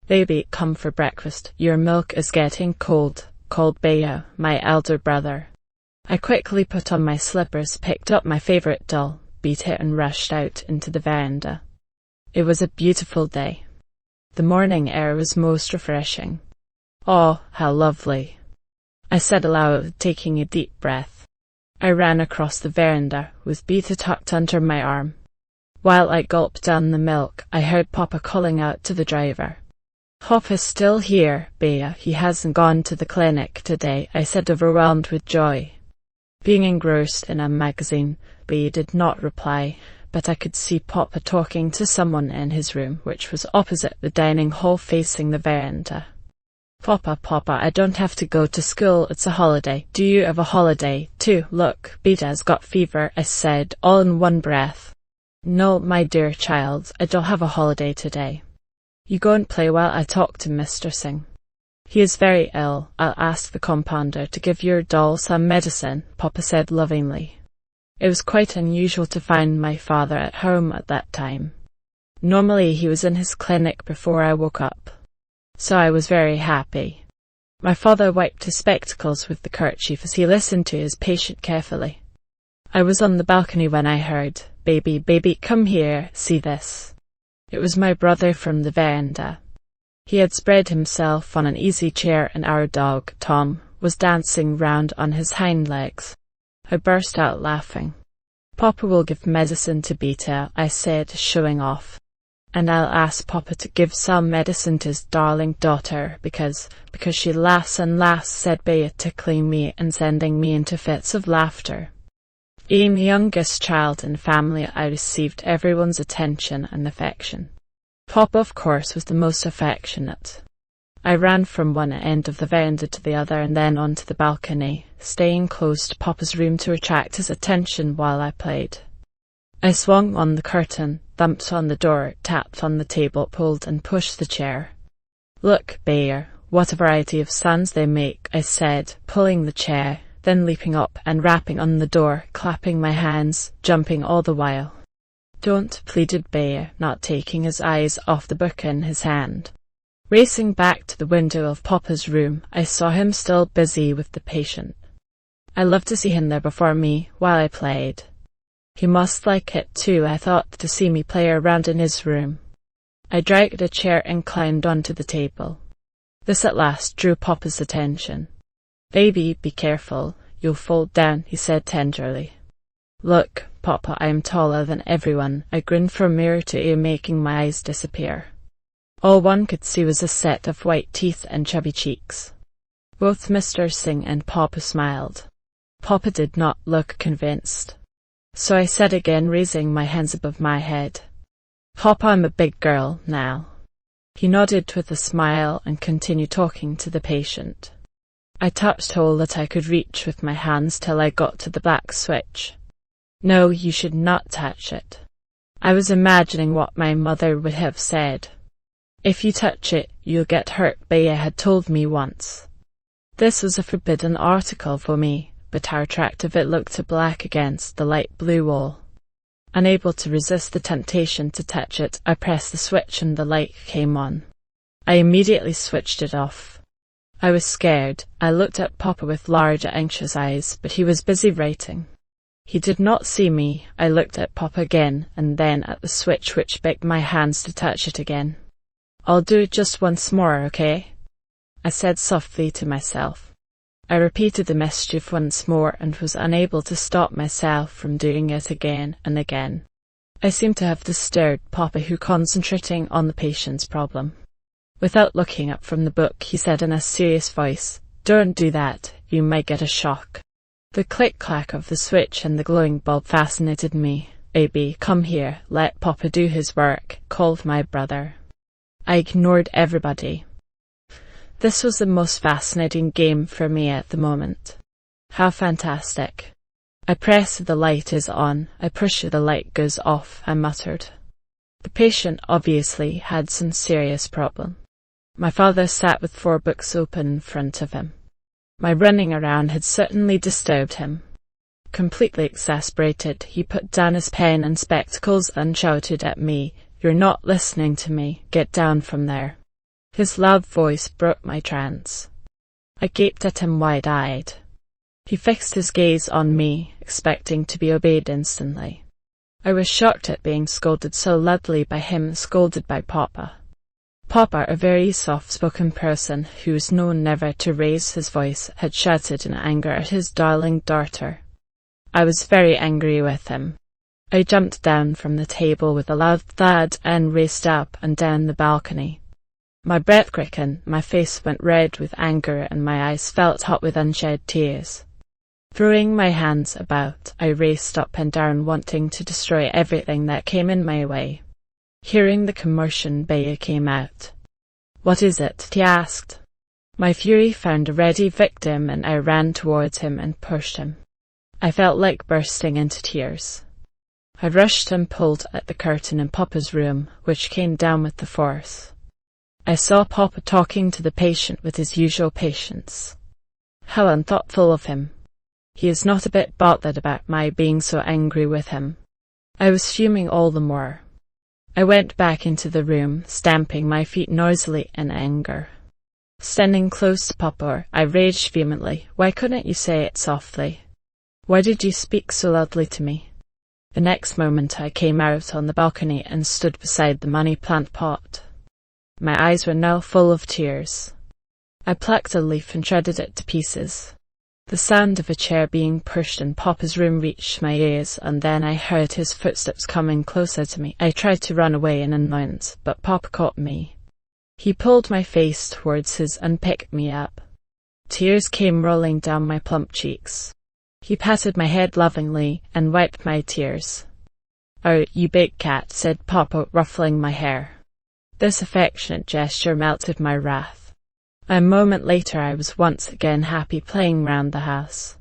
"Baby, come for breakfast. Your milk is getting cold," called Bea, my elder brother. I quickly put on my slippers, picked up my favorite doll, Beta, and rushed out into the veranda. It was a beautiful day. The morning air was most refreshing. "Oh, how lovely," I said aloud, taking a deep breath. I ran across the veranda, with Beta tucked under my arm. While I gulped down the milk, I heard Papa calling out to the driver. "Papa's still here, Bea. He hasn't gone to the clinic today," I said, overwhelmed with joy. Being engrossed in a magazine, Bea did not reply, but I could see Papa talking to someone in his room, which was opposite the dining hall facing the veranda. Papa, I don't have to go to school. It's a holiday. Do you have a holiday, too? Look, Beta's got fever," I said, all in one breath. "No, my dear child, I don't have a holiday today. You go and play while I talk to Mr. Singh. He is very ill. I'll ask the compounder to give your doll some medicine," Papa said lovingly. It was quite unusual to find my father at home at that time. Normally he was in his clinic before I woke up, so I was very happy. My father wiped his spectacles with the kerchief as he listened to his patient carefully. I was on the balcony when I heard, Baby, come here, see this." It was my brother from the veranda. He had spread himself on an easy chair and our dog, Tom, was dancing round on his hind legs. I burst out laughing. "Papa will give medicine to Beta," I said, showing off. "And I'll ask Papa to give some medicine to his darling daughter, because she laughs and laughs," said Bea, tickling me and sending me into fits of laughter. Being the youngest child in the family, I received everyone's attention and affection. Papa, of course, was the most affectionate. I ran from one end of the veranda to the other and then onto the balcony, staying close to Papa's room to attract his attention while I played. I swung on the curtain, thumped on the door, tapped on the table, pulled and pushed the chair. "Look, Bea, what a variety of sounds they make," I said, pulling the chair, then leaping up and rapping on the door, clapping my hands, jumping all the while. "Don't," pleaded Bea, not taking his eyes off the book in his hand. Racing back to the window of Papa's room, I saw him still busy with the patient. I loved to see him there before me while I played. He must like it too, I thought, to see me play around in his room. I dragged a chair and climbed onto the table. This at last drew Papa's attention. "Baby, be careful, you'll fall down," he said tenderly. "Look, Papa, I am taller than everyone," I grinned from ear to ear, making my eyes disappear. All one could see was a set of white teeth and chubby cheeks. Both Mr. Singh and Papa smiled. Papa did not look convinced. So I said again, raising my hands above my head, "Papa, I'm a big girl now." He nodded with a smile and continued talking to the patient. I touched all that I could reach with my hands till I got to the black switch. "No, you should not touch it." I was imagining what my mother would have said. "If you touch it, you'll get hurt," Bea had told me once. This was a forbidden article for me, but how attractive it looked to black against the light blue wall. Unable to resist the temptation to touch it, I pressed the switch and the light came on. I immediately switched it off. I was scared. I looked at Papa with large, anxious eyes, but he was busy writing. He did not see me. I looked at Papa again, and then at the switch, which begged my hands to touch it again. "I'll do it just once more, okay?" I said softly to myself. I repeated the mischief once more and was unable to stop myself from doing it again and again. I seemed to have disturbed Papa, who concentrating on the patient's problem. Without looking up from the book, he said in a serious voice, "Don't do that, you might get a shock." The click-clack of the switch and the glowing bulb fascinated me. "Baby, come here, let Papa do his work," called my brother. I ignored everybody. This was the most fascinating game for me at the moment. How fantastic. I press the light is on, I push the light goes off, I muttered. The patient obviously had some serious problem. My father sat with 4 books open in front of him. My running around had certainly disturbed him. Completely exasperated, he put down his pen and spectacles and shouted at me, "You're not listening to me. Get down from there." His loud voice broke my trance. I gaped at him wide-eyed. He fixed his gaze on me, expecting to be obeyed instantly. I was shocked at being scolded so loudly by him, scolded by Papa. Papa, a very soft-spoken person who was known never to raise his voice, had shouted in anger at his darling daughter. I was very angry with him. I jumped down from the table with a loud thud and raced up and down the balcony. My breath quickened, my face went red with anger, and my eyes felt hot with unshed tears. Throwing my hands about, I raced up and down, wanting to destroy everything that came in my way. Hearing the commotion, Bea came out. "What is it?" he asked. My fury found a ready victim, and I ran towards him and pushed him. I felt like bursting into tears. I rushed and pulled at the curtain in Papa's room, which came down with the force. I saw Papa talking to the patient with his usual patience. How unthoughtful of him. He is not a bit bothered about my being so angry with him. I was fuming all the more. I went back into the room, stamping my feet noisily in anger. Standing close to Papa, I raged vehemently. "Why couldn't you say it softly? Why did you speak so loudly to me?" The next moment I came out on the balcony and stood beside the money plant pot. My eyes were now full of tears. I plucked a leaf and shredded it to pieces. The sound of a chair being pushed in Papa's room reached my ears, and then I heard his footsteps coming closer to me. I tried to run away in annoyance, but Papa caught me. He pulled my face towards his and picked me up. Tears came rolling down my plump cheeks. He patted my head lovingly and wiped my tears. "Oh, you big cat," said Papa, ruffling my hair. This affectionate gesture melted my wrath. A moment later I was once again happy playing round the house.